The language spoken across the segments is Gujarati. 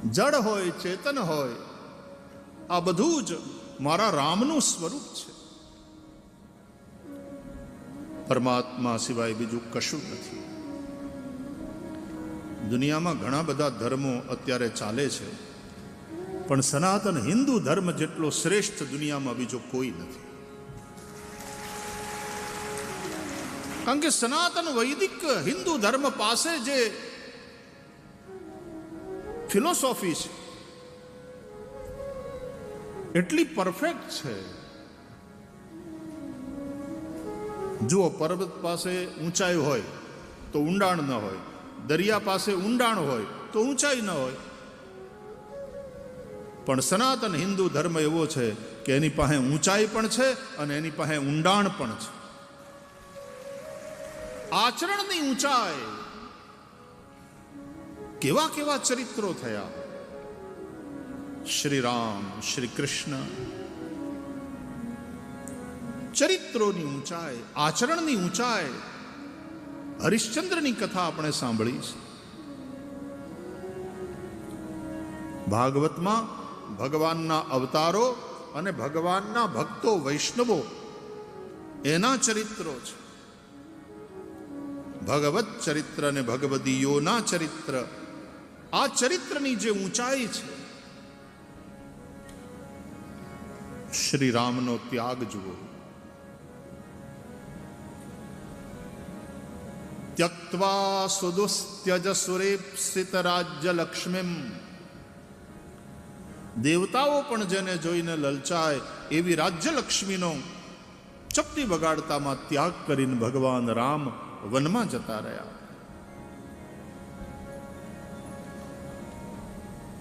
જડ હોય ચેતન હોય, આ બધું જ મારા રામનું સ્વરૂપ છે. પરમાત્મા સિવાય બીજું કશું નથી. દુનિયામાં ઘણા બધા ધર્મો અત્યારે ચાલે છે, પણ સનાતન હિન્દુ ધર્મ જેટલો શ્રેષ્ઠ દુનિયામાં બીજો કોઈ નથી. કારણ કે સનાતન વૈદિક હિન્દુ ધર્મ પાસે જે ફિલોસોફી છે એટલી પરફેક્ટ છે. જુઓ, પર્વત પાસે ઊંચાઈ હોય તો ઊંડાણ ન હોય, દરિયા પાસે ઊંડાણ હોય તો ઊંચાઈ ન હોય. પણ સનાતન હિન્દુ ધર્મ એવો છે કે એની પાસે ઊંચાઈ પણ છે અને એની પાસે ઊંડાણ પણ છે. આચરણની ઊંચાઈ, કેવા કેવા ચરિત્રો થયા. શ્રી રામ, શ્રી કૃષ્ણ, ચરિત્રોની ઊંચાઈ, આચરણની ઊંચાઈ. હરિશ્ચંદ્રની કથા આપણે સાંભળી છે. ભાગવતમાં ભગવાનના અવતારો અને ભગવાનના ભક્તો વૈષ્ણવો એના ચરિત્રો છે. ભગવત ચરિત્ર અને ભગવદીયોના ચરિત્ર, આ ચરિત્રની જે ઊંચાઈ છે. શ્રી રામનો ત્યાગ જુઓ. ત્યક્ત્વા સુદુસ્ત્યજ સુરેપ્સિત રાજ્ય લક્ષ્મીમ. દેવતાઓ પણ જેને જોઈને લલચાય એવી રાજ્યલક્ષ્મીનો ચપટી વગાડતામાં ત્યાગ કરીને ભગવાન રામ વનમાં જતા રહ્યા.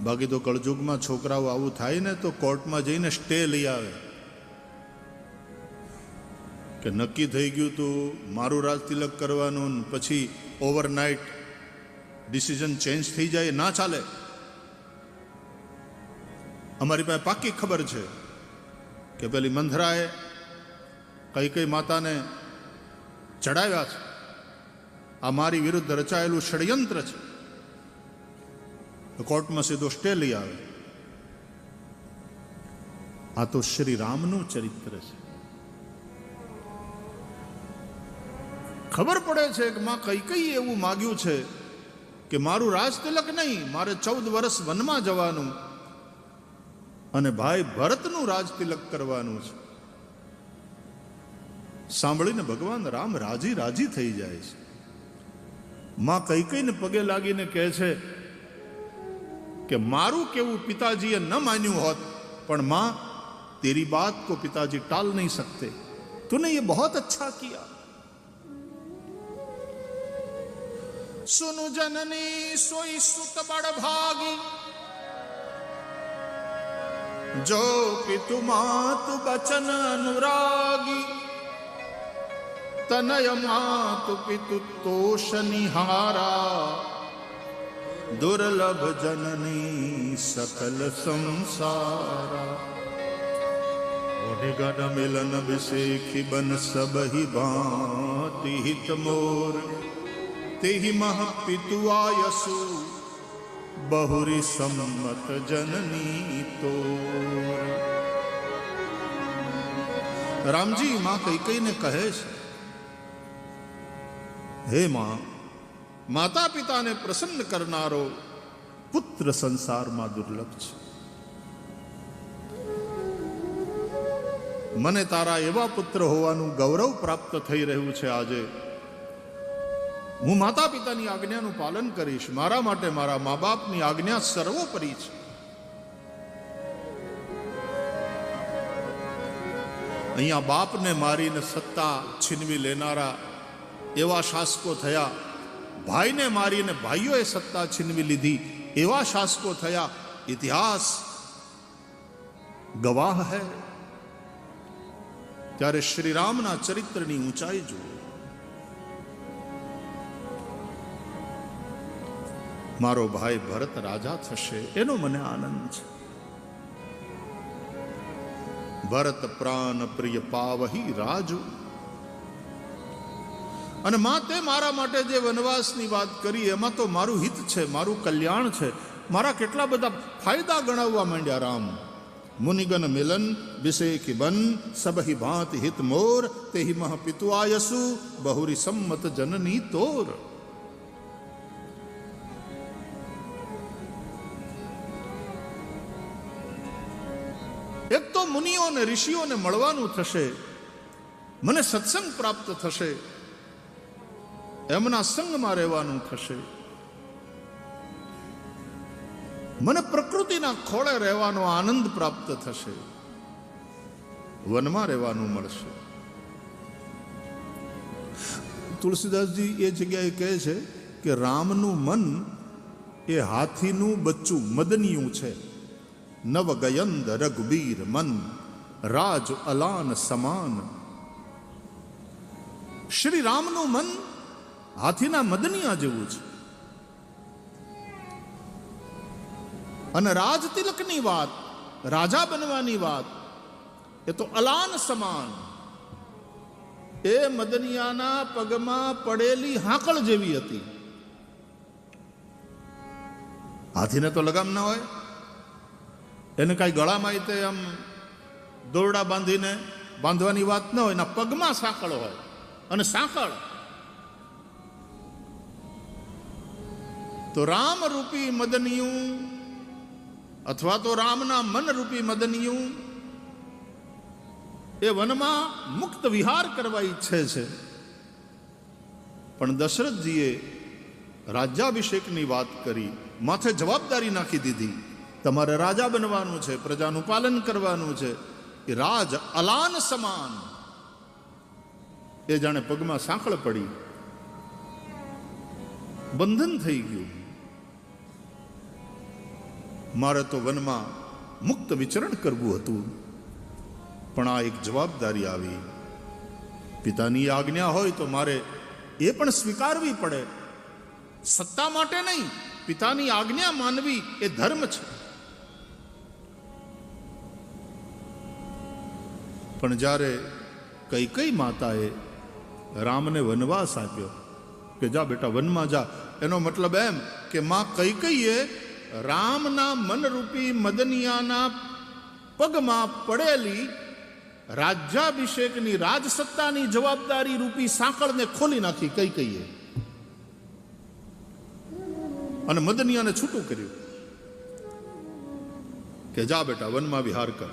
બાકી તો કળજુગમાં છોકરાઓ આવું થાય ને તો કોર્ટમાં જઈને સ્ટે લઈ આવે કે નક્કી થઈ ગયું તું મારું રાજ તિલક કરવાનું, પછી ઓવરનાઇટ ડિસિઝન ચેન્જ થઈ જાય, ના ચાલે. અમારી પાસે પાકી ખબર છે કે પેલી મંથરાએ કઈ માતાને ચડાવ્યા છે. આ મારી વિરુદ્ધ રચાયેલું ષડયંત્ર છે. કોર્ટમાં સીધો સ્ટે લઈ આવે. આ તો શ્રી રામનું ચરિત્ર છે. ખબર પડે છે કે માં કઈ એવું માગ્યું છે કે મારું રાજ તિલક નહીં, મારે 14 વર્ષ વનમાં જવાનું અને ભાઈ ભરતનું રાજ તિલક કરવાનું છે. સાંભળીને ભગવાન રામ રાજી થઈ જાય છે. માં કઈને પગે લાગીને કહે છે કે મારું કેવું પિતાજીએ ન માન્યું હોત, પણ मां तेरी बात को पिताजी टाल नहीं सकते, तूने ये बहुत अच्छा किया. सुनु जननी सोई सुत बड़ भागी, जो पितु मातु बचन अनुरागी. तनय मातु पितु तोष निहारा, दुर्लभ जननी सकल संसारा. गण मिलन विषेखी बन सब ही भांति हित मोर, तेहि मह पितु आयसु बहुरी सम्मत जननी तोर. रामजी मां कई ने कहे છે, હે માં, માતા પિતાને પ્રસન્ન કરનારો પુત્ર સંસારમાં દુર્લભ છે. મને તારા એવા પુત્ર હોવાનું ગૌરવ પ્રાપ્ત થઈ રહ્યું છે. આજે હું માતા પિતાની આજ્ઞાનું પાલન કરીશ. મારા માટે મારા મા બાપની આજ્ઞા સર્વોપરી છે. અહીંયા બાપને મારીને સત્તા છીનવી લેનારા એવા શાસકો થયા, ભાઈને મારીને ભાઈઓએ સત્તા છીનવી લીધી એવા શાસકો થયા. ઇતિહાસ ગવાહ હૈ. ત્યારે શ્રી રામના ચરિત્રની ઊંચાઈ જુઓ. મારો ભાઈ ભરત રાજા થશે એનો મને આનંદ છે. ભરત પ્રાણ પ્રિય પાવહી રાજુ. અને માં તે મારા માટે જે વનવાસની વાત કરી એમાં તો મારું હિત છે, મારું કલ્યાણ છે. મારા કેટલા બધા ફાયદા ગણાવવા માંડ્યા રામ. મુનિગન મિલન વિશેખી બન સબહી ભાંત હિત મોર તેહી મહ પિતુ આયસુ બહુરી સંમત જનની તોર. એક તો મુનિઓ અને ઋષિઓને મળવાનું થશે, મને સત્સંગ પ્રાપ્ત થશે, એમના સંગમાં રહેવાનું થશે, મને પ્રકૃતિના ખોળે રહેવાનો આનંદ પ્રાપ્ત થશે, વનમાં રહેવાનું મળશે. તુલસીદાસજી એ જગ્યાએ કહે છે કે રામનું મન એ હાથીનું બચ્ચું મદનિયું છે. નવ ગયંદ રઘુબીર મન રાજ અલાન સમાન. શ્રી રામનું મન હાથીના મદનિયા જેવું છે. અને રાજ તિલકની વાત, રાજા બનવાની વાત, એ તો અલાન સમાન. એ મદનિયાના પગમાં પડેલી હાકળ જેવી હતી. હાથીને તો લગામ ના હોય, એને કાંઈ ગળામાં તે આમ દોરડા બાંધીને બાંધવાની વાત ન હોય, એના પગમાં સાંકળ હોય. અને સાંકળ તો રામ રૂપી મદનિયું અથવા તો રામના મન રૂપી મદનિયું એ વનમાં મુક્ત વિહાર કરવા ઈચ્છે છે. પણ દશરથજીએ રાજ્યાભિષેકની વાત કરી, માથે જવાબદારી નાખી દીધી. તમારે રાજા બનવાનું છે, પ્રજાનું પાલન કરવાનું છે. એ રાજ અલાન સમાન. એ જાણે પગમાં સાંકળ પડી, બંધન થઈ ગયું. મારે તો વનમાં મુક્ત વિચરણ કરવું હતું, પણ આ એક જવાબદારી આવી. પિતાની આજ્ઞા હોય તો મારે એ પણ સ્વીકારવી પડે. સત્તા માટે નહીં, પિતાની આજ્ઞા માનવી એ ધર્મ છે. પણ જ્યારે કૈકેયી માતાએ રામને વનવાસ આપ્યો કે જા બેટા વનમાં જા, એનો મતલબ એમ કે માં કૈકેયીએ રામના મનરૂપી મદનિયાના પગમાં પડેલી રાજ્યાભિષેકની રાજસત્તાની જવાબદારી રૂપી સાંકળને ખોલી નાખી કૈકેયીએ, અને મદનિયાને છૂટું કર્યું કે જા બેટા વનમાં વિહાર કર.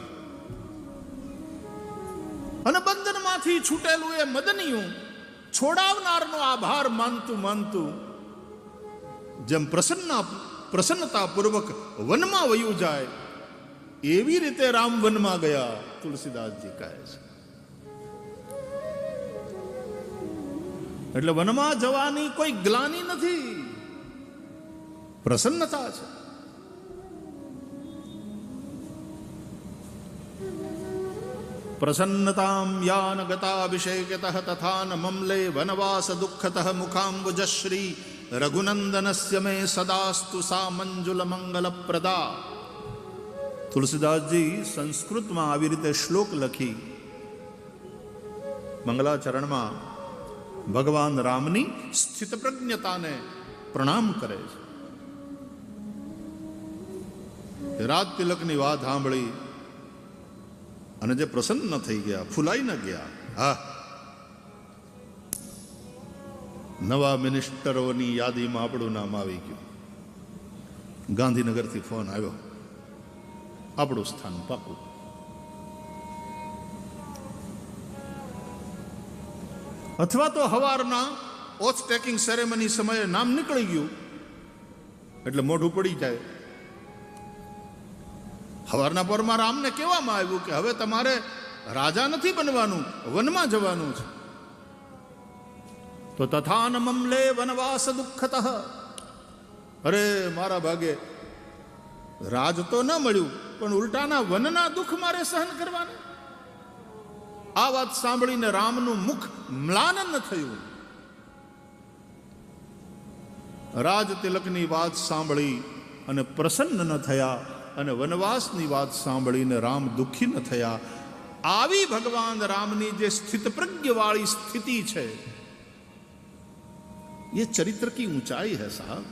અને બંધનમાંથી છૂટેલું એ મદનિયું છોડાવનારનો આભાર માનતું માનતું જેમ પ્રસન્નતાપૂર્વક વનમાં વયું જાય, એવી રીતે રામ વનમાં ગયા. તુલસીદાસજી કહે છે એટલે વનમાં જવાની કોઈ ગ્લાનિ નથી, પ્રસન્નતા છે. પ્રસન્નતામ યાન ગતાભિષેકતઃ તથા ન મમલે વનવાસ દુઃખતઃ મુખાંબુજશ્રી રઘુનંદનસ્ય મે સદાસ્તુ સા મંજુલ મંગલ પ્રદા. તુલસીદાસજી સંસ્કૃતમાં આવી રીતે શ્લોક લખી મંગલાચરણમાં ભગવાન રામની સ્થિત પ્રજ્ઞતાને પ્રણામ કરે છે. રાજ તિલકની વાત સાંભળી અને જે પ્રસન્ન થઈ ગયા, ફૂલાઈ ન ગયા. હા, નવા મિનિસ્ટરોની યાદીમાં આપણું નામ આવી ગયું. ગાંધીનગરથી ફોન આવ્યો, આપણું સ્થાન પાકું. અથવા તો હવારના ઓથ ટેકિંગ સેરેમની સમયે નામ નીકળી ગયું એટલે મોઢું પડી જાય. હવારના પરમાં રામને કહેવામાં આવ્યું કે હવે તમારે રાજા નથી બનવાનું, વનમાં જવાનું છે. તો તથા ન મમલે વનવાસ દુઃખતઃ. અરે મારા ભાગે રાજ તો ન મળ્યું, પણ ઉલટાના વનના દુઃખ મારે સહન કરવાના. આ વાત સાંભળીને રામનું મુખ મ્લાન ન થયું. રાજ તિલકની વાત સાંભળી અને પ્રસન્ન ન થયા, અને વનવાસની વાત સાંભળીને રામ દુઃખી ન થયા. આવી ભગવાન રામની જે સ્થિત પ્રજ્ઞવાળી સ્થિતિ છે, ये चरित्र की ऊंचाई है साहब.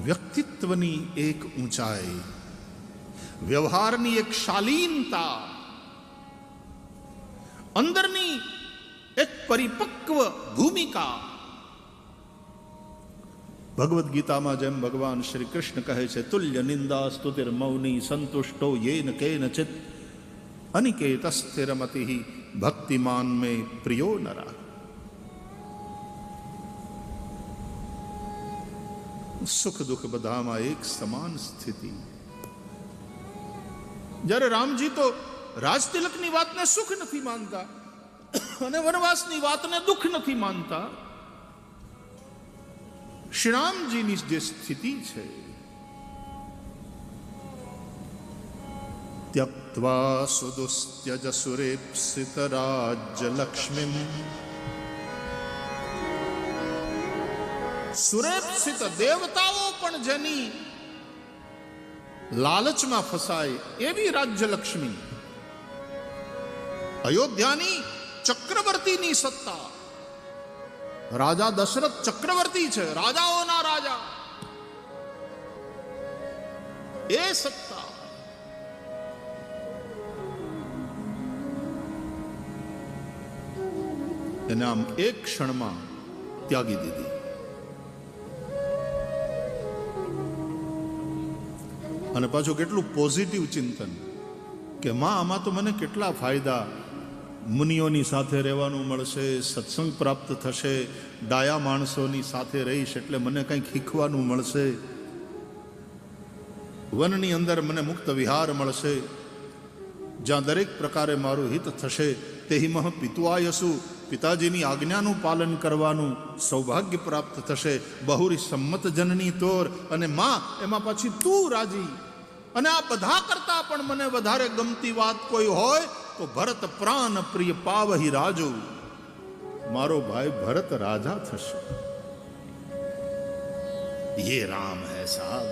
વ્યક્તિત્વની એક ઊંચાઈ, વ્યવહારની એક શાલીનતા, અંદરની એક પરિપક્વ ભૂમિકા. ભગવદ્ ગીતામાં જેમ ભગવાન શ્રી કૃષ્ણ કહે છે, તુલ્ય નિંદા સ્તુતિર મૌની સંતુષ્ટો યેન કેનચિત અનિકેત સ્થિરમતિ ભક્તિમાન મે પ્રિયો નરા. સુખ દુઃખ બધામાં એક સમાન સ્થિતિ. જ્યારે રામજી તો રાજતિલકની વાતને સુખ નથી માનતા અને વનવાસની વાતને દુઃખ નથી માનતા. શ્રી રામજીની જે સ્થિતિ છે, ત્યક્ત્વા સુદુસ્ત્યજ સુરેપ્સિત રાજ્ય લક્ષ્મીમ. સુરેપ્સિત દેવતાઓ પણ જેની લાલચમાં ફસાય એવી રાજ્યલક્ષ્મી, અયોધ્યાની ચક્રવર્તીની સત્તા. રાજા દશરથ ચક્રવર્તી છે, રાજાઓના રાજા. એ સત્તા એને આમ એક ક્ષણમાં ત્યાગી દીધી. અને પાછું કેટલું પોઝિટિવ ચિંતન કે માં આમાં તો મને કેટલા ફાયદા, મુનિઓની સાથે રહેવાનું મળશે, સત્સંગ પ્રાપ્ત થશે, ડાયા માણસોની સાથે રહીશ એટલે મને કંઈક શીખવાનું મળશે, વનની અંદર મને મુક્ત વિહાર મળશે, જ્યાં દરેક પ્રકારે મારું હિત થશે. તેહિમઃ પિત્વાયસુ, પિતાજીની આજ્ઞાનું પાલન કરવાનું સૌભાગ્ય પ્રાપ્ત થશે. બહુરી સંમત જનની તોર, અને માં એમાં પછી તું રાજી. અને આ બધા કરતા પણ મને વધારે ગમતી વાત કોઈ હોય તો ભરત પ્રાણ પ્રિય પાવહી રાજુ. મારો ભાઈ ભરત રાજા થશે. ये राम है साहब,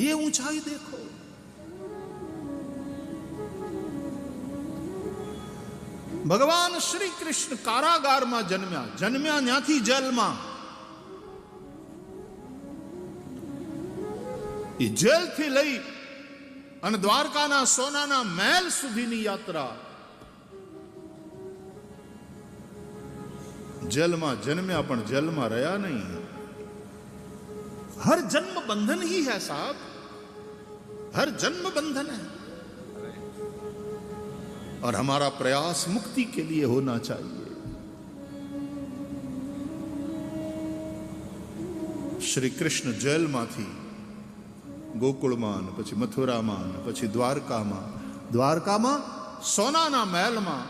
ये ऊंचाई देखो. ભગવાન શ્રી કૃષ્ણ કારાગારમાં જન્મ્યા ત્યાંથી જેલમાં. એ જેલથી લઈ અને દ્વારકાના સોનાના મહેલ સુધીની યાત્રા. જેલમાં જન્મ્યા પણ જેલમાં રહ્યા નહીં. हर जन्म बंधन ही है साहब, हर जन्म बंधन है. और हमारा प्रयास मुक्ति के लिए होना चाहिए. श्री कृष्ण जेलમાંથી ગોકુળમાં, પછી મથુરામાં, પછી દ્વારકામાં સોનાના મહેલમાં.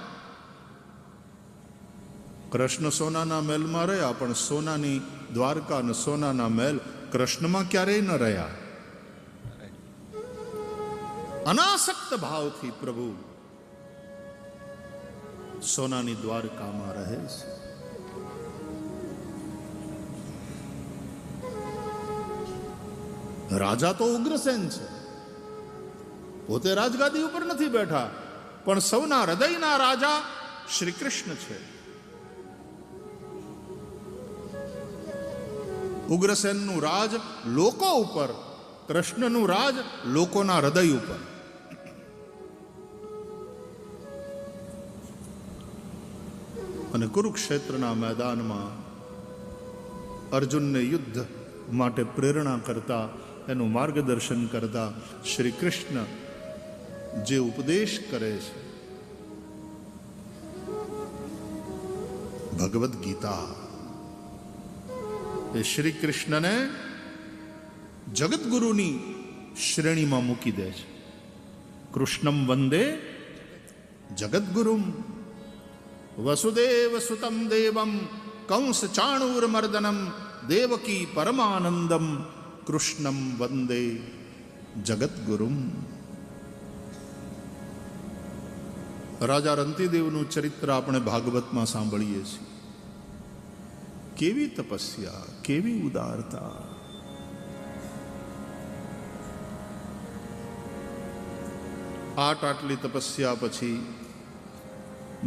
કૃષ્ણ સોનાના મહેલમાં રહ્યા, પણ સોનાની દ્વારકા અને સોનાના મહેલ કૃષ્ણમાં ક્યારેય ન રહ્યા. અનાસક્ત ભાવથી પ્રભુ સોનાની દ્વારકામાં રહે છે. રાજા તો ઉગ્રસેન છે, પોતે રાજગાદી ઉપર નથી બેઠા, પણ સૌના હૃદયના રાજા શ્રી કૃષ્ણ છે. ઉગ્રસેનનું રાજ લોકો ઉપર, કૃષ્ણનું રાજ લોકોના હૃદય ઉપર. અને કુરુક્ષેત્રના મેદાનમાં અર્જુનને યુદ્ધ માટે પ્રેરણા કરતા, એનું માર્ગદર્શન કરતા શ્રી કૃષ્ણ જે ઉપદેશ કરે છે, ભગવદ્ ગીતા, એ શ્રી કૃષ્ણને જગતગુરુની શ્રેણીમાં મૂકી દે છે. કૃષ્ણમ વંદે જગતગુરુમ વસુદેવ સુતમ દેવમ કંસ ચાણૂરમર્દનમ દેવકી પરમાનંદમ કૃષ્ણમ વંદે જગતગુરુમ. રાજા રંતિદેવનું ચરિત્ર આપણે ભાગવતમાં સાંભળીએ છીએ. કેવી તપસ્યા, કેવી ઉદારતા. આટલી તપસ્યા પછી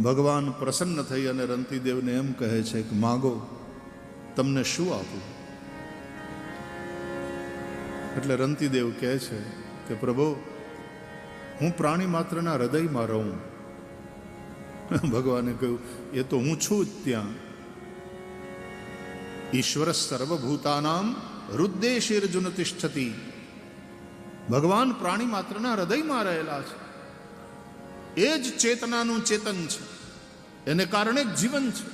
ભગવાન પ્રસન્ન થઈ અને રંતિદેવને એમ કહે છે કે માગો, તમને શું આપું. એટલે રંતીદેવ કહે છે કે પ્રભુ, હું પ્રાણી માત્રના હૃદયમાં રહું. ભગવાને કહ્યું, એ તો હું છું જ ત્યાં. ઈશ્વર સર્વભૂતાનામ હૃદયશીર્જુન તિષ્ઠતિ. ભગવાન પ્રાણી માત્રના હૃદયમાં રહેલા છે. એ જ ચેતનાનું ચેતન છે, એને કારણે જ જીવન છે.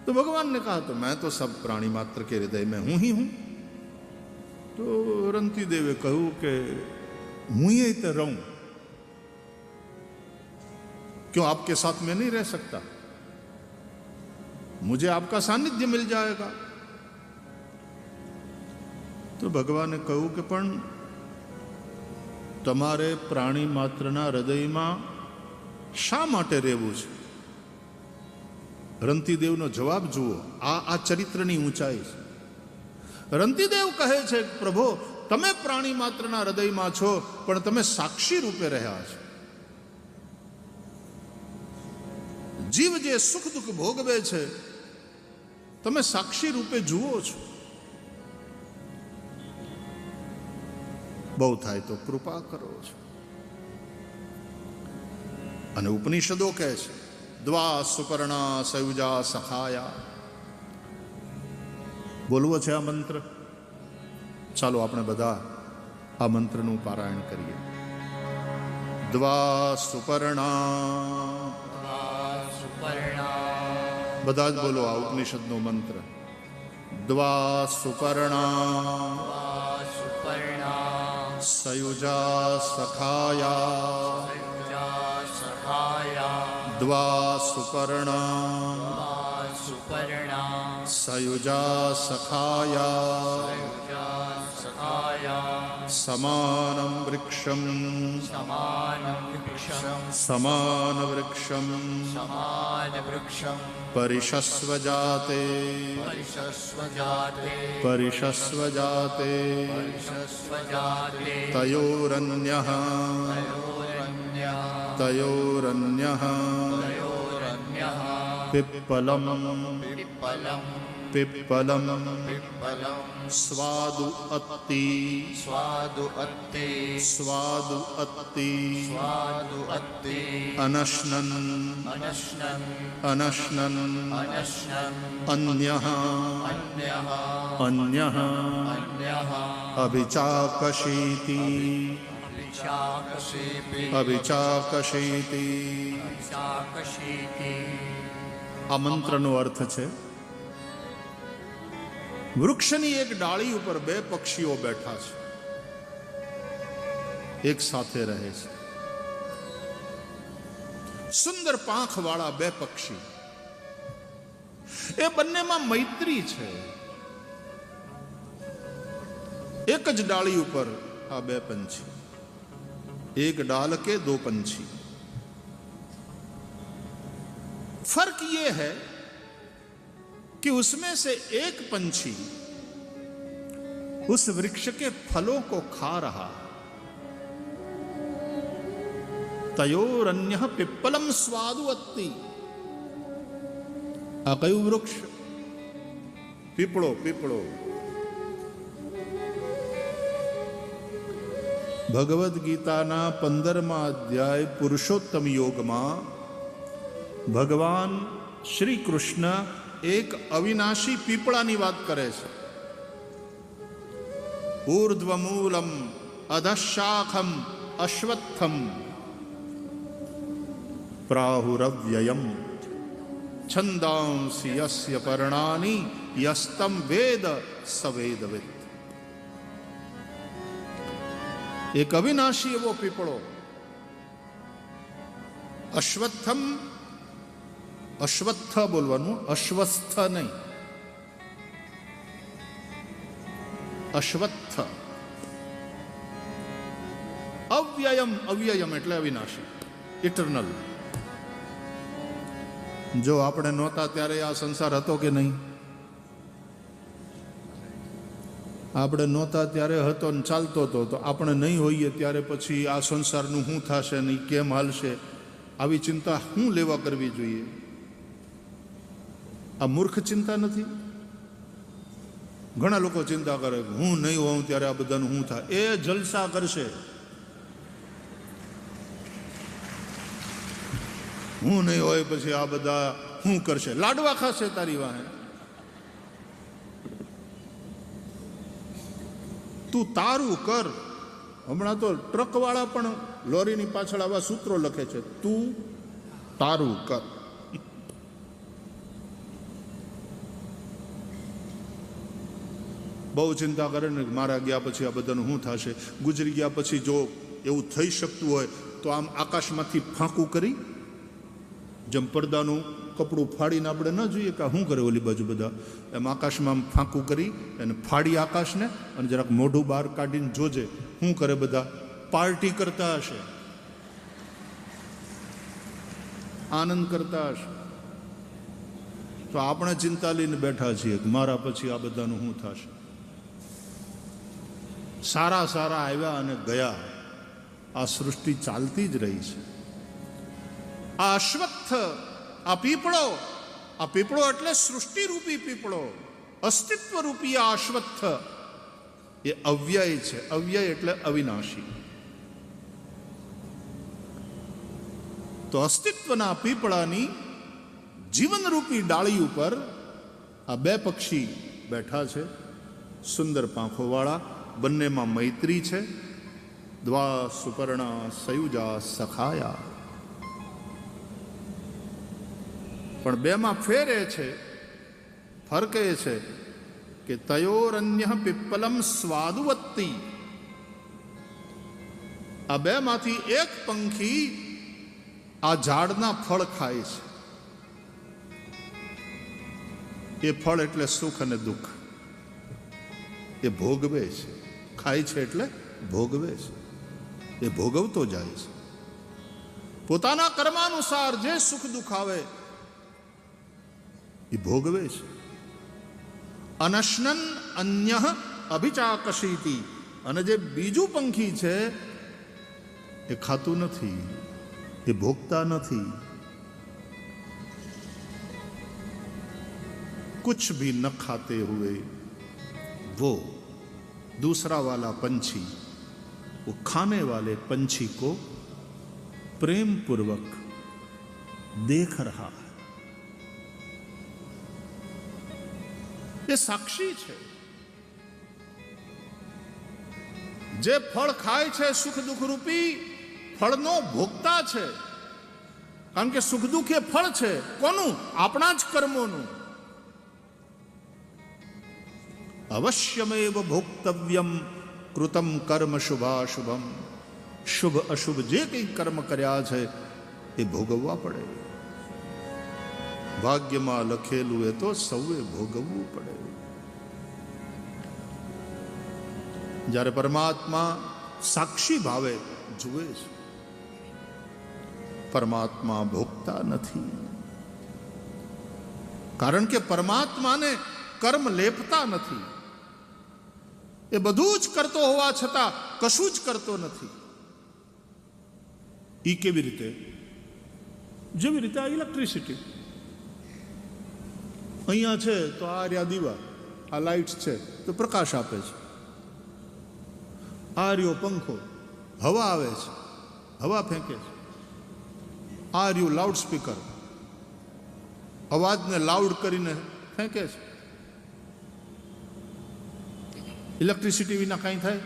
તો ભગવાનને કહા તો મેં તો સબ પ્રાણી માત્ર કે હૃદય મેં હું ही हूं. તો રંતીદેવે કહ્યું કે હું यही तो रहूं, क्यों आपके साथ मैं नहीं रह सकता, मुझे आपका सानिध्य मिल जाएगा. તો ભગવાને કહ્યું કે પણ તમારે પ્રાણી માત્રના હૃદયમાં શા માટે રહેવું છે? રંતીદેવનો જવાબ જુઓ. આ ચરિત્રની ઊંચાઈ છે. રંતીદેવ કહે છે, પ્રભુ, તમે પ્રાણી માત્રના હૃદયમાં છો, પણ તમે સાક્ષી રૂપે રહ્યા છો. જીવ જે સુખ દુઃખ ભોગવે છે, તમે સાક્ષી રૂપે જુઓ છો. બહુ થાય તો કૃપા કરો છો. અને ઉપનિષદો કહે છે, દ્વા સુપર્ણા સયુજા સખાયા. બોલવો છે આ મંત્ર? ચાલો આપણે બધા આ મંત્રનું પારાયણ કરીએ. દ્વા સુપર્ણા. બધા જ બોલો આ ઉપનિષદનો મંત્ર. દ્વા સુપર્ણા સયુજા સખાયા. દ્વા સુપર્ણા સયુજા સખાયા. સમાનમ વૃક્ષમ સમાન વૃક્ષમ પરિશસ્વ જાતે પરિશસ્વ જાતે તયોરન્યઃ તયોરન્યઃ પિપ્પલમ પિપ્પલમ સ્વાદુ અત્તિ સ્વાદુ અત્તિ અનશ્નન અનશ્નન અન્યઃ અન્યઃ અભિચાકશીતિ અભિચાકશીતિ. આ મંત્રનો અર્થ છે, વૃક્ષની એક ડાળી ઉપર બે પક્ષીઓ બેઠા છે, એક સાથે રહે છે. સુંદર પાંખ વાળા બે પક્ષી, એ બંનેમાં મૈત્રી છે. એક જ ડાળી ઉપર આ બે પંછી, एक डाल के दो पंछी. फर्क यह है कि उसमें से एक पंछी उस वृक्ष के फलों को खा रहा. तयोरन्यः पिप्पलम स्वादु अत्ति. आ कયું વૃક્ષ? પીપળો. પીપળો. ભગવદ્ ગીતાના 15મા અધ્યાય પુરુષોત્તમ યોગમાં ભગવાન શ્રી કૃષ્ણ એક અવિનાશી પીપળાની વાત કરે છે. ઊર્ધ્વમૂલમ અધઃશાખમ અશ્વત્થમ પ્રાહુરવ્યયમ છંદાંસી યસ્ય પર્ણાની યસ્તમ વેદ સવેદવિદ. એક અવિનાશી એવો પીપળો. અશ્વત્થમ, અશ્વત્થ બોલવાનું, અશ્વસ્થ નહીં, અશ્વત્થ. અવ્યયમ, અવ્યયમ એટલે અવિનાશી, ઇટરનલ. જો આપણે નહોતા ત્યારે આ સંસાર હતો કે નહીં? આપણે નહોતા ત્યારે હતો ને ચાલતો હતો, તો આપણે નહીં હોઈએ ત્યારે પછી આ સંસારનું શું થશે નહીં, કેમ હાલશે, આવી ચિંતા શું લેવા કરવી જોઈએ? આ મૂર્ખ ચિંતા નથી? ઘણા લોકો ચિંતા કરે હું નહીં હોઉં ત્યારે આ બધાનું શું થાય. એ જલસા કરશે. હું નહીં હોય પછી આ બધા શું કરશે? લાડવા ખાશે તારી વાહે. તું તારું કર. હમણાં તો ટ્રકવાળા પણ લોરીની પાછળ આવા સૂત્રો લખે છે, તું તારું કર. બહુ ચિંતા કરે ને મારા ગયા પછી આ બધાનું શું થશે, ગુજરી ગયા પછી જો એવું થઈ શકતું હોય તો આમ આકાશમાંથી ફાંકું કરી, જેમ પડદાનું કપડું ફાડીને આપણે ન જોઈએ કે શું કરે ઓલી બાજુ બધા, એમ આકાશમાં આમ ફાંકું કરી અને ફાડી આકાશને અને જરાક મોઢું બહાર કાઢીને જોજે શું કરે. બધા પાર્ટી કરતા હશે, આનંદ કરતા હશે. તો આપણે ચિંતા લઈને બેઠા છીએ કે મારા પછી આ બધાનું શું થશે. સારા સારા આવ્યા અને ગયા. આ સૃષ્ટિ ચાલતી જ રહી છે. આ અશ્વત્થ, આ પીપળો એટલે સૃષ્ટિરૂપી પીપળો, અસ્તિત્વરૂપી આ અશ્વત્થ એ અવ્યય છે. અવ્યય એટલે અવિનાશી. તો અસ્તિત્વના પીપળાની જીવનરૂપી ડાળી ઉપર આ બે પક્ષી બેઠા છે, સુંદર પાંખોવાળા. બંનેમાં મૈત્રી છે. દ્વા સુપર્ણા સયુજા સખાયા. પણ બેમાં ફેર એ છે, ફરક એ છે કે તયોરન્ય પીપ્પલમ સ્વાદુવત્તી. આ બેમાંથી એક પંખી આ ઝાડના ફળ ખાય છે. એ ફળ એટલે સુખ અને દુઃખ. એ ભોગવે છે. ખાય છે એટલે ભોગવે છે. એ ભોગવતો જાય છે. પોતાના કર્માનુસાર જે સુખ દુઃખ આવે એ ભોગવે છે. અનશ્નન અન્ય અભિચાકશીતિ. અને જે બીજું પંખી છે એ ખાતું નથી, એ ભોગતા નથી. कुछ भी न खाते हुए वो दूसरा वाला पंछी वो खाने वाले पंछी को प्रेम पूर्वक देख रहा है. ये साक्षी છે. જે ફળ ખાય છે સુખ દુઃખ રૂપી ફળનો ભોગતા છે. કારણ કે સુખ દુઃખ એ ફળ છે. કોનું? આપણા જ કર્મોનું. અવશ્યમેવ ભોક્તવ્યમ કૃતમ કર્મ શુભાશુભમ. શુભ અશુભ જે કંઈ કર્મ કર્યા છે એ ભોગવવા પડે. ભાગ્યમાં લખેલું એ તો સૌએ ભોગવવું પડે. જ્યારે પરમાત્મા સાક્ષી ભાવે જુએ છે, પરમાત્મા ભોગતા નથી. કારણ કે પરમાત્માને કર્મ લેપતા નથી. એ બધું જ કરતો હોવા છતાં કશું જ કરતો નથી. એ કેવી રીતે? જેવી રીતે આ ઇલેક્ટ્રિસિટી અહીંયા છે તો આ રહ્યા દીવા, આ લાઇટ્સ છે તો પ્રકાશ આપે છે. આ રહ્યો પંખો, હવા આવે છે, હવા ફેંકે છે. આ રહ્યું લાઉડ સ્પીકર, અવાજને લાઉડ કરીને ફેંકે છે. ઇલેક્ટ્રિસિટી વિના કાંઈ થાય?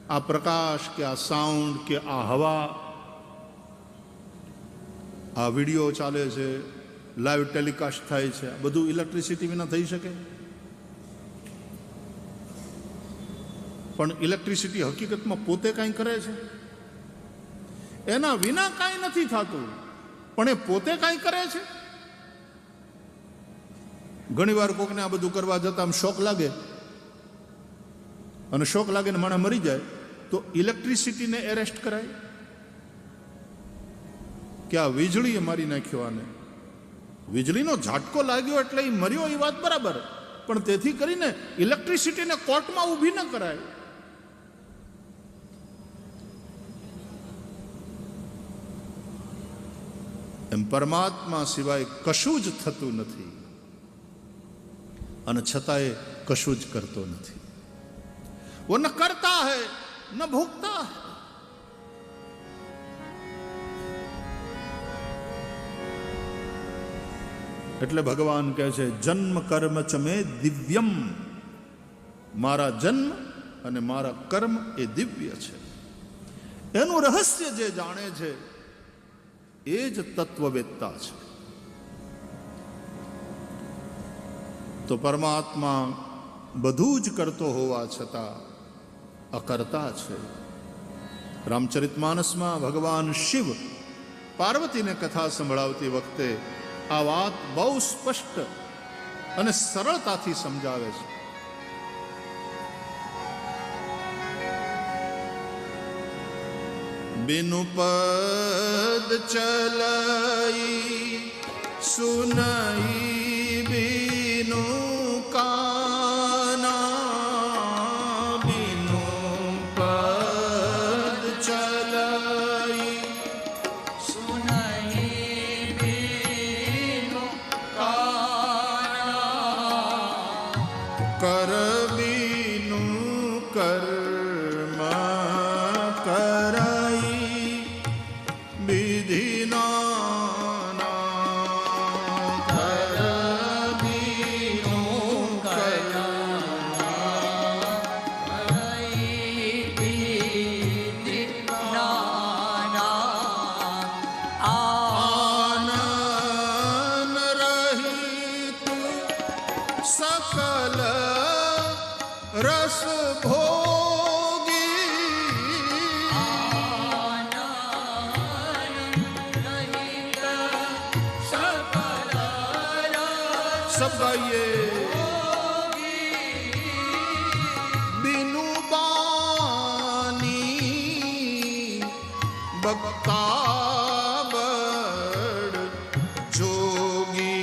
આ પ્રકાશ કે આ સાઉન્ડ કે આ હવા, આ વિડીયો ચાલે છે, લાઈવ ટેલિકાસ્ટ થાય છે, આ બધું ઇલેક્ટ્રિસિટી વિના થઈ શકે? પણ ઇલેક્ટ્રિસિટી હકીકતમાં પોતે કાંઈ કરે છે? એના વિના કાંઈ નથી થતું, પણ એ પોતે કાંઈ કરે છે? ઘણીવાર કોકને આ બધું કરવા જતાં આમ શોક લાગે, અને શોક લાગે ને માણસ મરી જાય તો ઇલેક્ટ્રિસિટીને એરેસ્ટ કરાય કે આ વીજળીએ મારી નાખ્યો આને. વીજળીનો ઝાટકો લાગ્યો એટલે એ મર્યો, એ વાત બરાબર, પણ તેથી કરીને ઇલેક્ટ્રિસિટીને કોર્ટમાં ઊભી ન કરાય. એમ પરમાત્મા સિવાય કશું જ થતું નથી. અને છતાંય કશું જ કરતો નથી. वो न करता है न भोगता है. એટલે ભગવાન કહે છે જન્મ કર્મ ચ મે દિવ્યમ, મારા જન્મ અને મારા કર્મ એ દિવ્ય છે. એનું રહસ્ય જે જાણે છે એ જ તત્વવેત્તા છે. તો પરમાત્મા બધું જ કરતો હોવા છતાં અકર્તા છે. રામચરિતમાનસમાં ભગવાન શિવ પાર્વતીને કથા સંભળાવતી વખતે આ વાત બહુ સ્પષ્ટ અને સરળતાથી સમજાવે છે. बिनु पद चलाई सुनई बिनु काना, बिनु पद चलाई सुनई बिनु काना, कर बिनु कर्म कराई विधि नाना, कर बिनु आनन रहित सकल रस भोगी, सब गाइए. बिनु बानी बक्ता बड़ जोगी,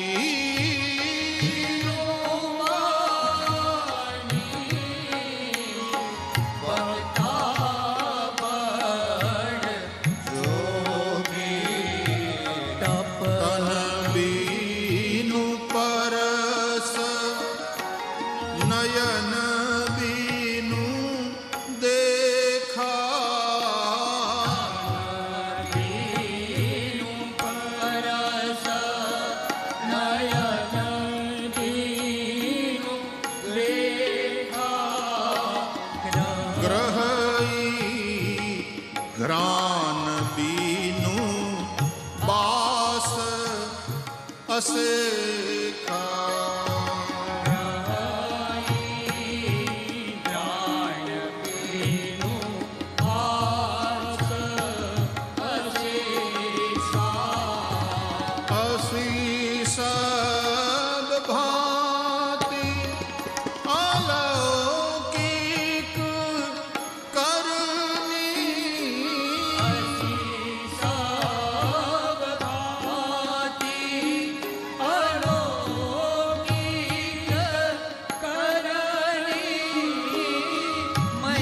तन बीनु परस नयन बीनु देखा, ग्रहई घ्राण बीनु बास असेखा, असी सब भांति अलौकिक करनी,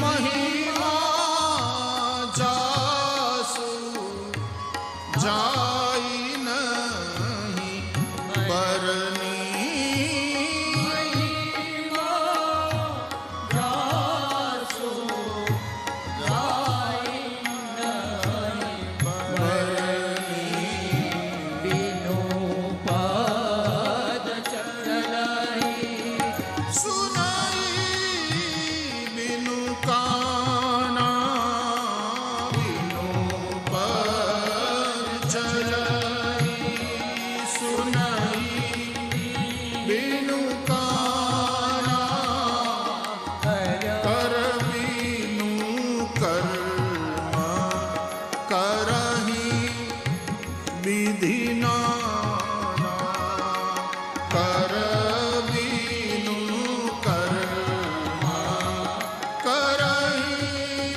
महिमा जासु जाई नहीं सुनाई बिनु काना, बिनु पद चलाई सुनाई बिनु काना, कर बिनु कर्म करही विधि नाना, कर बिनु कर्म करही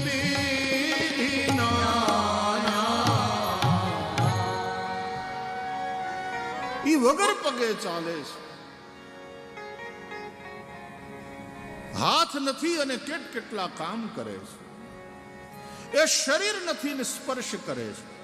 विधि नाना. ઈ વગર પગે ચાલે છે. હાથ નથી અને કેટલા કામ કરે છે. એ શરીર નથી ને સ્પર્શ કરે છે.